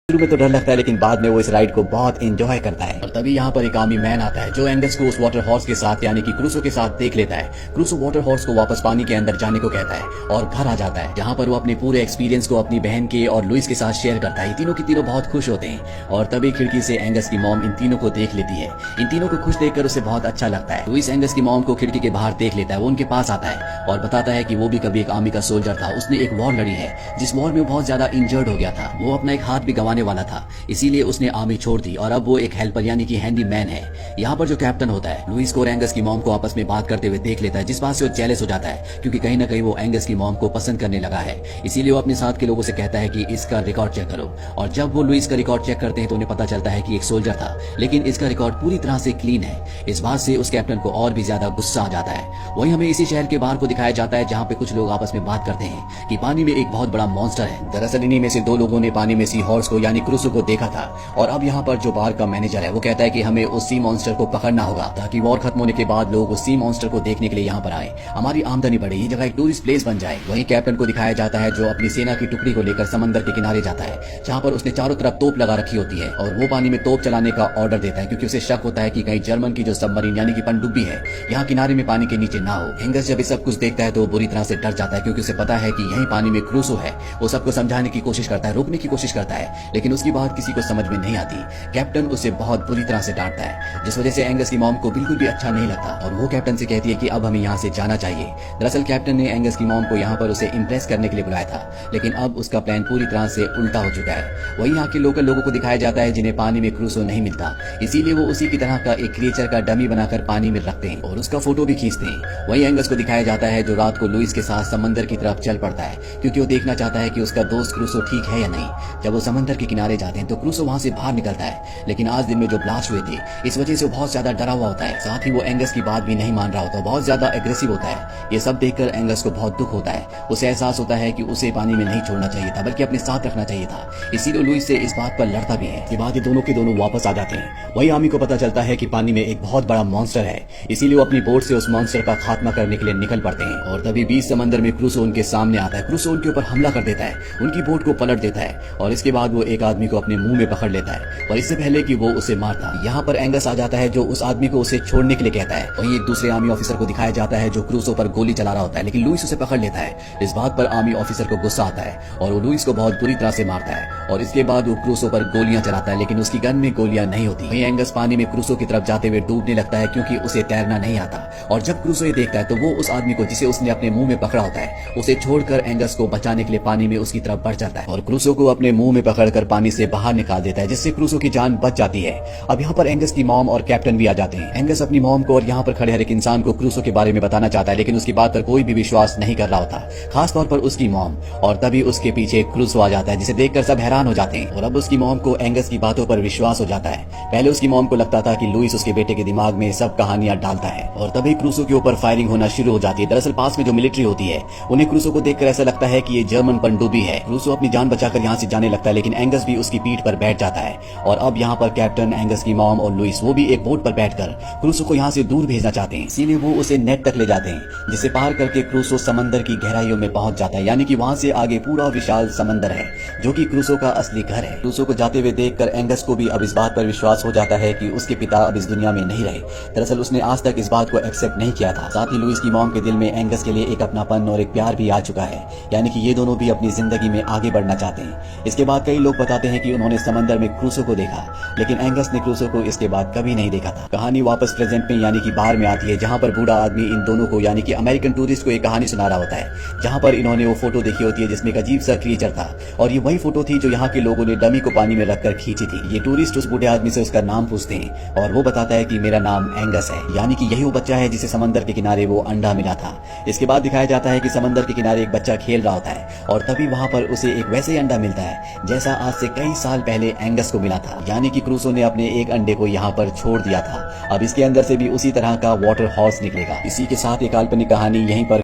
शुरू में तो डर लगता है लेकिन बाद में वो इस राइड को बहुत एंजॉय करता है। और तभी यहाँ पर एक आर्मी मैन आता है जो एंगस को उस वाटर हॉर्स के साथ यानी कि क्रूसो के साथ देख लेता है। क्रूसो वाटर हॉर्स को वापस पानी के अंदर जाने को कहता है और घर आ जाता है, जहाँ पर वो अपने पूरे एक्सपीरियंस को अपनी बहन के और लुइस के साथ शेयर करता है। तीनों की तीनों बहुत खुश होते हैं और तभी खिड़की से एंगस की मॉम इन तीनों को देख लेती है। इन तीनों को खुश देखकर उसे बहुत अच्छा लगता है। लुइस एंगस की मॉम को खिड़की के बाहर देख लेता है, वो उनके पास आता है और बताता है कि वो भी कभी एक आर्मी का सोल्जर था। उसने एक वॉर लड़ी है जिस वॉर में बहुत ज्यादा इंजर्ड हो गया था। वो अपना एक हाथ भी गंवाने वाला था, इसीलिए उसने आर्मी छोड़ दी और अब वो एक हेल्पर यानी कि हैंडी मैन है। यहाँ पर जो कैप्टन होता है लुइस को और एंगस की मॉम को आपस में बात करते हुए देख लेता है, जिस बात से वो जेलस हो जाता है क्योंकि कहीं ना कहीं वो एंगस की मॉम को पसंद करने लगा है। इसीलिए वो अपने साथ के लोगों से कहता है कि इसका रिकॉर्ड चेक करो। और जब वो लुइस का रिकॉर्ड चेक करते हैं तो उन्हें पता चलता है कि एक सोल्जर था लेकिन इसका रिकॉर्ड पूरी तरह से क्लीन है। इस बात से उस कैप्टन को और भी ज्यादा गुस्सा आ जाता है। वहीं हमें इसी शहर के बाहर को दिखाया जाता है जहाँ पे कुछ लोग आपस में बात करते हैं कि पानी में एक बहुत बड़ा मॉन्स्टर है। दरअसल इन्हीं में से दो लोगों ने पानी में सी हॉर्स को यानी क्रूसो को देखा था और अब यहाँ पर जो बार का मैनेजर है वो कहता है कि हमें उस सी मॉन्स्टर को पकड़ना होगा ताकि वॉर खत्म होने के बाद लोग उस सी मॉन्स्टर को देखने के लिए यहाँ पर आए, हमारी आमदनी बढ़े, ये जगह एक टूरिस्ट प्लेस बन जाए। वहीं कैप्टन को दिखाया जाता है जो अपनी सेना की टुकड़ी को लेकर समंदर के किनारे जाता है जहाँ पर उसने चारों तरफ तोप लगा रखी होती है और वो पानी में तोप चलाने का ऑर्डर देता है क्योंकि उसे शक होता है कि कहीं जर्मन की जो सबमरीन यानी कि पनडुब्बी है यहाँ किनारे में पानी के नीचे ना हो। एंगस जब ये सब कुछ देखता है तो बुरी तरह से डर जाता है क्योंकि उसे पता है कि यही पानी में क्रूसो है। वो सबको समझाने की कोशिश करता है, रोकने की कोशिश करता है लेकिन उसकी बात किसी को समझ में नहीं आती। कैप्टन उसे बहुत बुरी तरह से डांटता है जिस वजह से एंगस की मॉम को बिल्कुल भी अच्छा नहीं लगता और वो कैप्टन से कहती है कि अब हमें यहाँ से जाना चाहिए। दरअसल कैप्टन ने एंगस की मॉम को यहाँ पर उसे इम्प्रेस करने के लिए बुलाया था लेकिन अब उसका प्लान पूरी तरह से उल्टा हो चुका है। वहीं यहाँ के लोकल लोगों को दिखाया जाता है जिन्हें पानी में क्रूसो नहीं मिलता, इसीलिए वो उसी की तरह का एक क्रिएचर का डमी बनाकर पानी में रखते हैं और उसका फोटो भी खींचते हैं। वहीं एंगस को दिखाया जाता है जो रात को लुइस के साथ समंदर की तरफ चल पड़ता है क्योंकि वो देखना चाहता है कि उसका दोस्त क्रूसो ठीक है या नहीं। जब वो समंदर के किनारे जाते हैं तो क्रूसो वहां से बाहर निकलता है लेकिन आज दिन में जो ब्लास्ट हुए थे इस वजह से वो बहुत ज्यादा डरा हुआ होता है। साथ ही वो एंगस की बात भी नहीं मान रहा होता, बहुत ज्यादा एग्रेसिव होता है। ये सब देखकर एंगस को बहुत दुख होता है। उसे एहसास होता है कि उसे पानी में नहीं छोड़ना चाहिए था बल्कि अपने साथ रखना चाहिए था, इसीलिए लुइस से इस बात पर लड़ता भी है। इसके बाद ये दोनों के दोनों वापस आ जाते हैं। वही आर्मी को पता चलता है कि पानी में एक बहुत बड़ा मॉन्स्टर है, इसीलिए वो अपनी बोट से उस मॉन्स्टर का खात्मा करने के लिए निकल पड़ते हैं। और तभी बीच समंदर में क्रूसो उनके सामने आता है। क्रूसो उनके ऊपर हमला कर देता है, उनकी बोट को पलट देता है और इसके बाद वो एक आदमी को अपने मुंह में पकड़ लेता है और इससे पहले कि वो उसे मारता। यहाँ पर एंगस आ जाता है जो उस आदमी को उसे छोड़ने के लिए कहता है। वहीं एक दूसरे आर्मी ऑफिसर को दिखाया जाता है जो क्रूसो पर गोली चला रहा होता है लेकिन लुइस उसे पकड़ लेता है। इस बात पर आर्मी ऑफिसर को गुस्सा आता है और वो लुइस को बहुत बुरी तरह से मारता है और इसके बाद वो क्रूसो पर गोलियां चलाता है लेकिन उसकी गन में गोलियां नहीं होती। वहीं एंगस पानी में क्रूसो की तरफ जाते हुए डूबने लगता है क्योंकि उसे तैरना नहीं आता और जब क्रूसो ये देखता है तो वो उस आदमी को जिसे उसने अपने मुंह में पकड़ा होता है उसे छोड़कर एंगस को बचाने के लिए पानी में उसकी तरफ बढ़ जाता है और क्रूसो को अपने मुंह में पकड़कर पानी से बाहर निकाल देता है जिससे क्रूसो की जान बच जाती है। अब यहाँ पर एंगस की मॉम और कैप्टन भी आ जाते हैं। एंगस अपनी मॉम को और यहाँ पर खड़े हर एक इंसान को क्रूसो के बारे में बताना चाहता है लेकिन उसकी बात पर कोई भी विश्वास नहीं कर रहा होता, खास तौर पर उसकी मॉम। और तभी उसके पीछे क्रूसो आ जाता है जिसे देखकर सब हैरान हो जाते हैं और अब उसकी मॉम को एंगस की बातों पर विश्वास हो जाता है। पहले उसकी मॉम को लगता था कि लुइस उसके बेटे के दिमाग में सब कहानियां डालता है और तभी क्रूसो के ऊपर फायरिंग होना शुरू हो जाती है। दरअसल पास में जो मिलिट्री होती है उन्हें क्रूसो को देखकर ऐसा लगता है कि ये जर्मन पनडुब्बी है। क्रूसो अपनी जान बचाकर यहाँ से जाने लगता है लेकिन एंगस भी उसकी पीठ पर बैठ जाता है और अब यहाँ पर कैप्टन, एंगस की मॉम और लुइस वो भी एक बोट पर बैठकर क्रूसो को यहाँ से दूर भेजना चाहते हैं, इसीलिए वो उसे नेट तक ले जाते हैं जिसे पार करके क्रूसो समंदर की गहराइयों में पहुंच जाता है, यानी कि वहां से आगे पूरा विशाल समंदर है जो कि क्रूसो का असली घर है। क्रूसो को जाते हुए देखकर एंगस को भी अब इस बात पर विश्वास हो जाता है कि उसके पिता अब इस दुनिया में नहीं रहे। दरअसल उसने आज तक इस बात को एक्सेप्ट नहीं किया था। साथ ही लुइस की मॉम के दिल में एंगस के लिए एक अपनापन और एक प्यार भी आ चुका है, यानी कि ये दोनों भी अपनी जिंदगी में आगे बढ़ना चाहते हैं। इसके बाद कई लोग बताते हैं कि उन्होंने समंदर में क्रूसो को देखा लेकिन एंगस ने क्रूसो को इसके बाद कभी नहीं देखा था। कहानी वापस प्रेजेंट में यानी कि बाहर में आती है जहाँ पर बूढ़ा आदमी इन दोनों को यानी कि अमेरिकन टूरिस्ट को एक कहानी सुना रहा होता है जहाँ पर इन्होंने वो फोटो देखी होती है जिसमें एक अजीब सा क्रिएचर था और ये वही फोटो थी जो यहाँ के लोगों ने डमी को पानी में रखकर खींची थी। ये टूरिस्ट उस बूढ़े आदमी से उसका नाम पूछते हैं और वो बताता है कि मेरा नाम एंगस है, यानी कि यही वो बच्चा है जिसे समंदर के किनारे वो अंडा मिला था। इसके बाद दिखाया जाता है कि समंदर के किनारे एक बच्चा खेल रहा होता है और तभी वहाँ पर उसे एक वैसे ही अंडा मिलता है जैसा आज से कई साल पहले एंगस को मिला था, यानी कि क्रूसो ने अपने एक अंडे को यहाँ पर छोड़ दिया था। अब इसके अंदर से भी उसी तरह का वाटर हॉर्स निकलेगा। इसी के साथ एक काल्पनिक कहानी यहीं पर